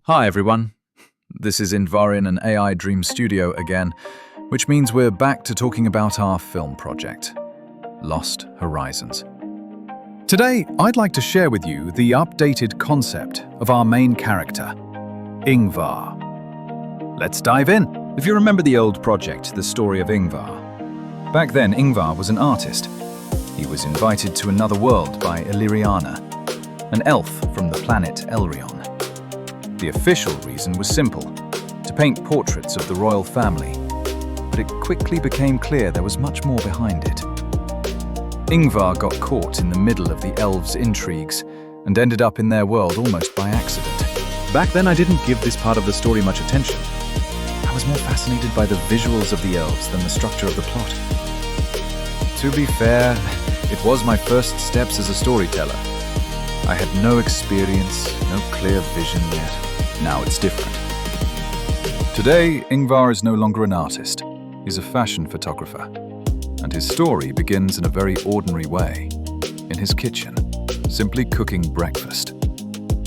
Hi everyone, this is Indgvarion and AIDreamsStudio again, which means we're back to talking about our film project, Lost Horizons. Today, I'd like to share with you the updated concept of our main character, Ingvar. Let's dive in. If you remember the old project, The Story of Ingvar, back then Ingvar was an artist. He was invited to another world by Elrion, an elf from the planet Elrion. The official reason was simple, to paint portraits of the royal family, but it quickly became clear there was much more behind it. Ingvar got caught in the middle of the elves' intrigues and ended up in their world almost by accident. Back then I didn't give this part of the story much attention. I was more fascinated by the visuals of the elves than the structure of the plot. To be fair, it was my first steps as a storyteller. I had no experience, no clear vision yet. Now it's different. Today, Ingvar is no longer an artist. He's a fashion photographer. And his story begins in a very ordinary way, in his kitchen, simply cooking breakfast,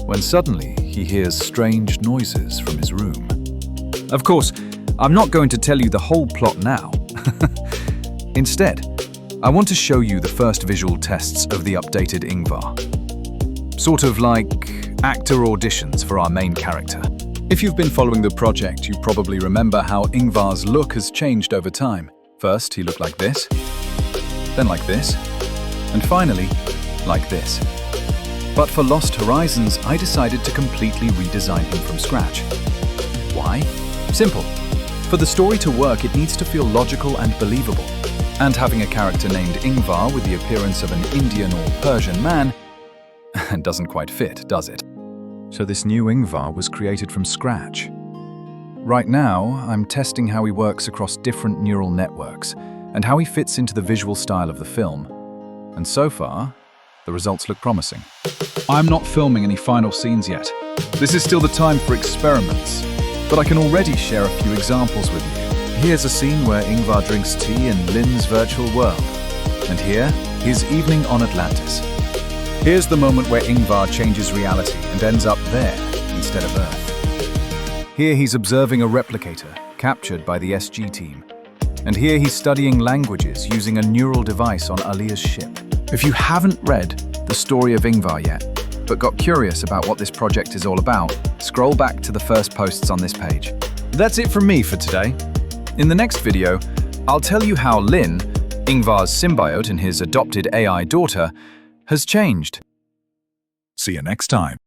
when suddenly he hears strange noises from his room. Of course, I'm not going to tell you the whole plot now. Instead, I want to show you the first visual tests of the updated Ingvar. Sort of like actor auditions for our main character. If you've been following the project, you probably remember how Ingvar's look has changed over time. First, he looked like this, then like this, and finally, like this. But for Lost Horizons, I decided to completely redesign him from scratch. Why? Simple. For the story to work, it needs to feel logical and believable. And having a character named Ingvar with the appearance of an Indian or Persian man doesn't quite fit, does it? So this new Ingvar was created from scratch. Right now, I'm testing how he works across different neural networks and how he fits into the visual style of the film. And so far, the results look promising. I'm not filming any final scenes yet. This is still the time for experiments, but I can already share a few examples with you. Here's a scene where Ingvar drinks tea in Lynn's virtual world. And here, his evening on Atlantis. Here's the moment where Ingvar changes reality and ends up there instead of Earth. Here he's observing a replicator captured by the SG team. And here he's studying languages using a neural device on Alia's ship. If you haven't read The Story of Ingvar yet, but got curious about what this project is all about, scroll back to the first posts on this page. That's it from me for today. In the next video, I'll tell you how Lynn, Ingvar's symbiote and his adopted AI daughter, has changed. See you next time.